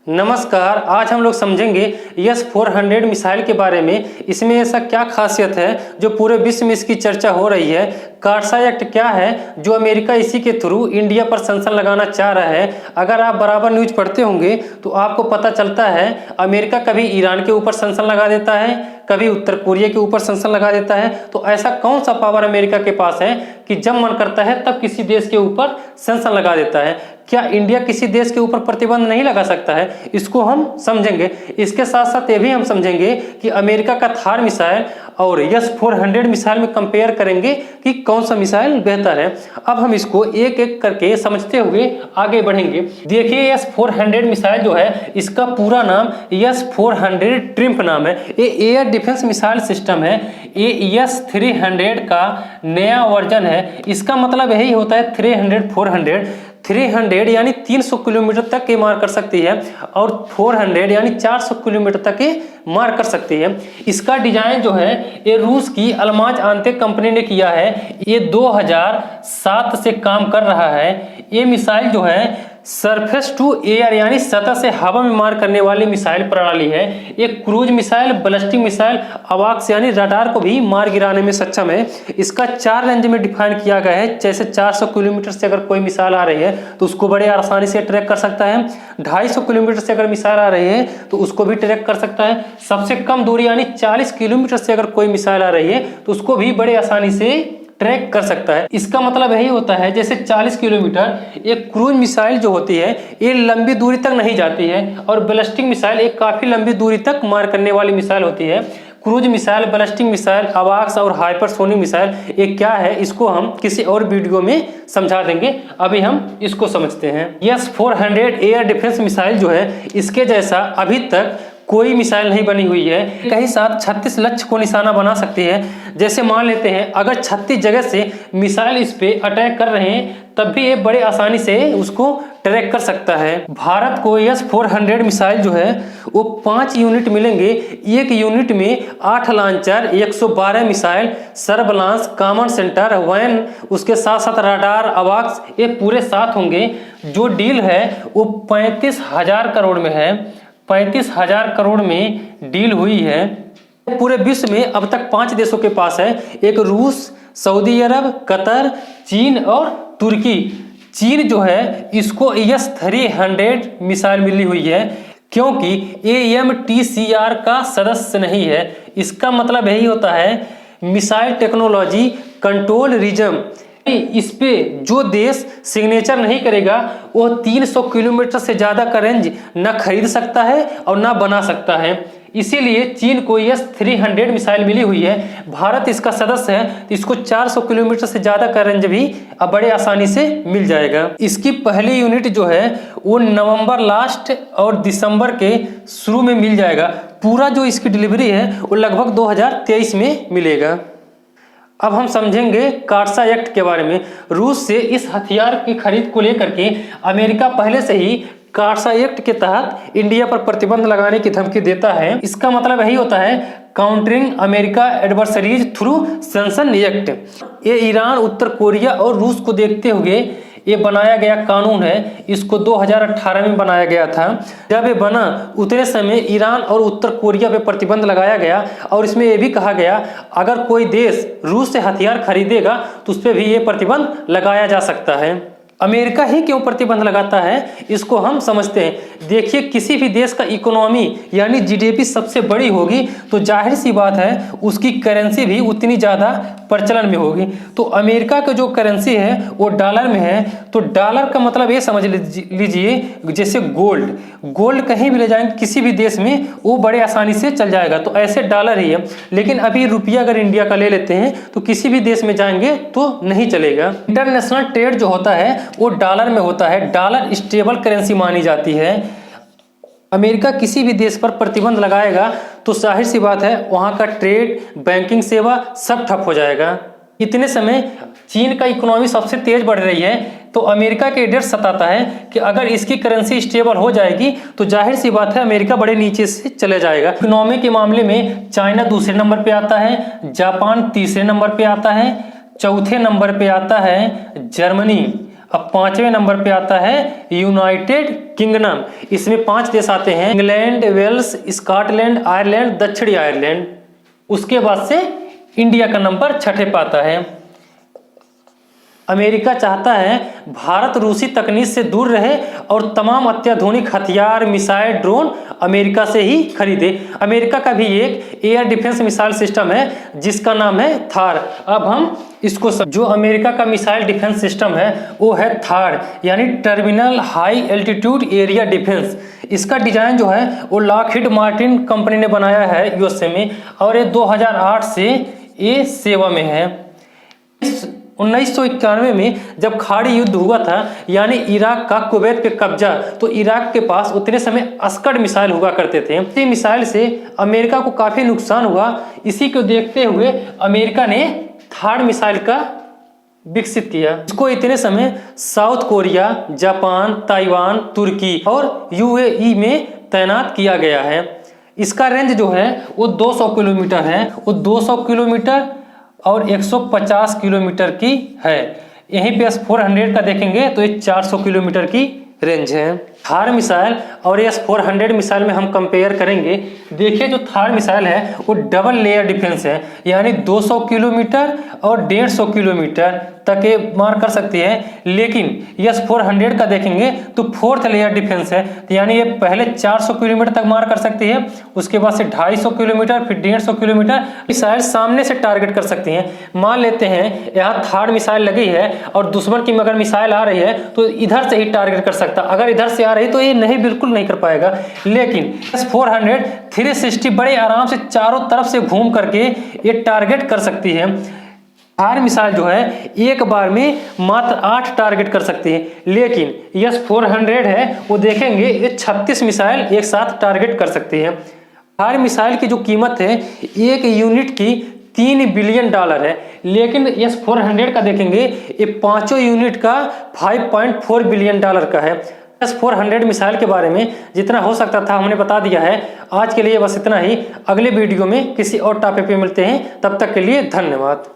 नमस्कार। आज हम लोग समझेंगे S-400 मिसाइल के बारे में। इसमें ऐसा क्या खासियत है जो पूरे विश्व में इसकी चर्चा हो रही है। कार्सा एक्ट क्या है जो अमेरिका इसी के थ्रू इंडिया पर सैंक्शन लगाना चाह रहा है। अगर आप बराबर न्यूज पढ़ते होंगे तो आपको पता चलता है अमेरिका कभी ईरान के ऊपर सैंक्शन लगा देता है, कभी उत्तर कोरिया के ऊपर सैंक्शन लगा देता है। तो ऐसा कौन सा पावर अमेरिका के पास है कि जब मन करता है तब किसी देश के ऊपर सैंक्शन लगा देता है। क्या इंडिया किसी देश के ऊपर प्रतिबंध नहीं लगा सकता है? इसको हम समझेंगे। इसके साथ साथ ये भी हम समझेंगे कि अमेरिका का थार मिसाइल और S-400 मिसाइल में कंपेयर करेंगे कि कौन सा मिसाइल बेहतर है। अब हम इसको एक एक करके समझते हुए आगे बढ़ेंगे। देखिए, S-400 मिसाइल जो है इसका पूरा नाम S-400 ट्रिम्प नाम है। ये एयर डिफेंस मिसाइल सिस्टम है। ये S-300 का नया वर्जन है। इसका मतलब यही होता है 300 यानी 300 किलोमीटर तक ये मार कर सकती है और 400 यानी 400 किलोमीटर तक ये मार कर सकती है। इसका डिजाइन जो है ये रूस की अल्माज आंते कंपनी ने किया है। ये 2007 से काम कर रहा है। ये मिसाइल जो है सरफेस टू एयर यानी सतह से हवा में मार करने वाली मिसाइल प्रणाली है। एक क्रूज मिसाइल, बैलिस्टिक मिसाइल, अवाक्स यानी रडार को भी मार गिराने में सक्षम है। इसका 4 रेंज में डिफाइन किया गया है। जैसे 400 किलोमीटर से अगर कोई मिसाइल आ रही है तो उसको बड़े आसानी से ट्रैक कर सकता है। 250 किलोमीटर से अगर मिसाइल आ रही है तो उसको भी ट्रैक कर सकता है। सबसे कम दूरी यानी 40 किलोमीटर से अगर कोई मिसाइल आ रही है तो उसको भी बड़े आसानी से ट्रैक कर सकता है। इसका मतलब यही होता है जैसे 40 किलोमीटर एक क्रूज मिसाइल जो होती है ये लंबी दूरी तक नहीं जाती है और बैलिस्टिक मिसाइल एक काफी लंबी दूरी तक मार करने वाली मिसाइल होती है। क्रूज मिसाइल, बैलिस्टिक मिसाइल, अवाक्स और हाइपरसोनिक मिसाइल ये क्या है इसको हम किसी और वीडियो में समझा देंगे। अभी हम इसको समझते हैं। S-400 एयर डिफेंस मिसाइल जो है इसके जैसा अभी तक कोई मिसाइल नहीं बनी हुई है। कहीं साथ 36 लक्ष्य को निशाना बना सकती है। जैसे मान लेते हैं अगर 36 जगह से मिसाइल इस पे अटैक कर रहे हैं तब भी ये बड़े आसानी से उसको ट्रैक कर सकता है। भारत को S-400 मिसाइल जो है वो 5 यूनिट मिलेंगे। एक यूनिट में 8 launcher, 112 missile, surveillance, command centre, van, उसके साथ साथ रडार, अवाक्स ये पूरे साथ होंगे। जो डील है वो 35,000 करोड़ में है। 35,000 करोड़ में डील हुई है। पूरे विश्व में अब तक 5 देशों के पास है। एक रूस, सऊदी अरब, कतर, चीन और तुर्की। चीन जो है इसको S-300 मिसाइल मिली हुई है क्योंकि AMTCR का सदस्य नहीं है। इसका मतलब यही होता है मिसाइल टेक्नोलॉजी कंट्रोल रीजन। इस पे जो देश सिग्नेचर नहीं करेगा वो 300 किलोमीटर से ज्यादा का रेंज न खरीद सकता है और न बना सकता है। इसीलिए चीन को S-300 मिसाइल मिली हुई है। भारत इसका सदस्य है तो इसको 400 किलोमीटर से ज्यादा का रेंज भी अब बड़े आसानी से मिल जाएगा। इसकी पहली यूनिट जो है वो नवंबर लास्ट और दिसंबर के शुरू में मिल जाएगा। पूरा जो इसकी डिलीवरी है वो लगभग 2023 में मिलेगा। अब हम समझेंगे कार्सा एक्ट के बारे में। रूस से इस हथियार की खरीद को लेकर के अमेरिका पहले से ही कार्सा एक्ट के तहत इंडिया पर प्रतिबंध लगाने की धमकी देता है। इसका मतलब यही होता है countering America adversaries through sanction act. ये ईरान, उत्तर कोरिया और रूस को देखते हुए ये बनाया गया कानून है। इसको 2018 में बनाया गया था। जब ये बना उतने समय ईरान और उत्तर कोरिया पे प्रतिबंध लगाया गया और इसमें ये भी कहा गया अगर कोई देश रूस से हथियार खरीदेगा तो उस पर भी ये प्रतिबंध लगाया जा सकता है। अमेरिका ही क्यों प्रतिबंध लगाता है इसको हम समझते हैं। देखिए, किसी भी देश का इकोनॉमी यानी GDP सबसे बड़ी होगी तो जाहिर सी बात है उसकी करेंसी भी उतनी ज़्यादा प्रचलन में होगी। तो अमेरिका का जो करेंसी है वो डॉलर में है। तो डॉलर का मतलब ये समझ लीजिए जैसे गोल्ड कहीं भी ले जाएंगे किसी भी देश में वो बड़े आसानी से चल जाएगा। तो ऐसे डॉलर ही है। लेकिन अभी रुपया अगर इंडिया का ले लेते हैं तो किसी भी देश में जाएंगे तो नहीं चलेगा। इंटरनेशनल ट्रेड जो होता है वो डॉलर में होता है। डॉलर स्टेबल करेंसी मानी जाती है। अमेरिका किसी भी देश पर प्रतिबंध लगाएगा तो जाहिर सी बात है वहां का ट्रेड, बैंकिंग सेवा सब ठप हो जाएगा। इतने समय चीन का इकोनॉमी सबसे तेज बढ़ रही है तो अमेरिका के डर सताता है कि अगर इसकी करेंसी स्टेबल हो जाएगी तो जाहिर सी बात है अमेरिका बड़े नीचे से चले जाएगा। इकोनॉमी के मामले में चाइना दूसरे नंबर पे आता है, जापान तीसरे नंबर पे आता है, चौथे नंबर पे आता है जर्मनी अब 5वें नंबर पे आता है यूनाइटेड किंगडम। इसमें 5 देश आते हैं, इंग्लैंड, वेल्स, स्कॉटलैंड, आयरलैंड, दक्षिणी आयरलैंड। उसके बाद से इंडिया का नंबर 6ठे पे आता है। अमेरिका चाहता है भारत रूसी तकनीक से दूर रहे और तमाम अत्याधुनिक हथियार, मिसाइल, ड्रोन अमेरिका से ही खरीदे। अमेरिका का भी एक एयर डिफेंस मिसाइल सिस्टम है जिसका नाम है थार। अब हम इसको जो अमेरिका का मिसाइल डिफेंस सिस्टम है वो है थार, यानी terminal high altitude area defence. इसका डिजाइन जो है वो लॉकहीड मार्टिन कंपनी ने बनाया है यूएसए में, और ये 2008 से ये सेवा में है। 1991 में जब खाड़ी युद्ध हुआ था, यानी इराक का कुवैत पे कब्जा, तो इराक के पास उतने समय अस्कड मिसाइल हुआ करते थे। इसी मिसाइल से अमेरिका को काफी नुकसान हुआ। इसी को देखते हुए अमेरिका ने थार्ड मिसाइल का विकसित किया। इसको इतने समय साउथ कोरिया, जापान, ताइवान, तुर्की और यूएई में तैनात किया गया है। इसका रेंज जो है वो 200 किलोमीटर है, वो 200 किलोमीटर और 150 किलोमीटर की है। यहीं पे S-400 का देखेंगे तो ये 400 किलोमीटर की रेंज है। थार मिसाइल और S-400 मिसाइल में हम कंपेयर करेंगे। देखिए जो थार मिसाइल है वो डबल लेयर डिफेंस है, यानी 200 किलोमीटर और 150 किलोमीटर तक ये मार कर सकती है। लेकिन S-400 का देखेंगे तो 4th लेयर डिफेंस है, यानी ये पहले 400 किलोमीटर तक मार कर सकती है, उसके बाद से 250 किलोमीटर, फिर 150 किलोमीटर मिसाइल सामने से टारगेट कर सकती हैं। मान लेते हैं यहाँ थार्ड मिसाइल लगी है और दुश्मन की अगर मिसाइल आ रही है तो इधर से ही टारगेट कर सकता, अगर इधर से आ रही तो ये नहीं, बिल्कुल नहीं कर पाएगा। लेकिन S-400 360 बड़े आराम से चारों तरफ से घूम करके ये टारगेट कर सकती है। थार मिसाइल जो है एक बार में मात्र 8 टारगेट कर सकती है, लेकिन S-400 है वो देखेंगे ये 36 मिसाइल एक साथ टारगेट कर सकती है। थार मिसाइल की जो कीमत है एक यूनिट की $3 बिलियन है, लेकिन S-400 का देखेंगे ये 5 यूनिट का $5.4 बिलियन का है। S-400 मिसाइल के बारे में जितना हो सकता था हमने बता दिया है। आज के लिए बस इतना ही। अगले वीडियो में किसी और टॉपिक पे मिलते हैं, तब तक के लिए धन्यवाद।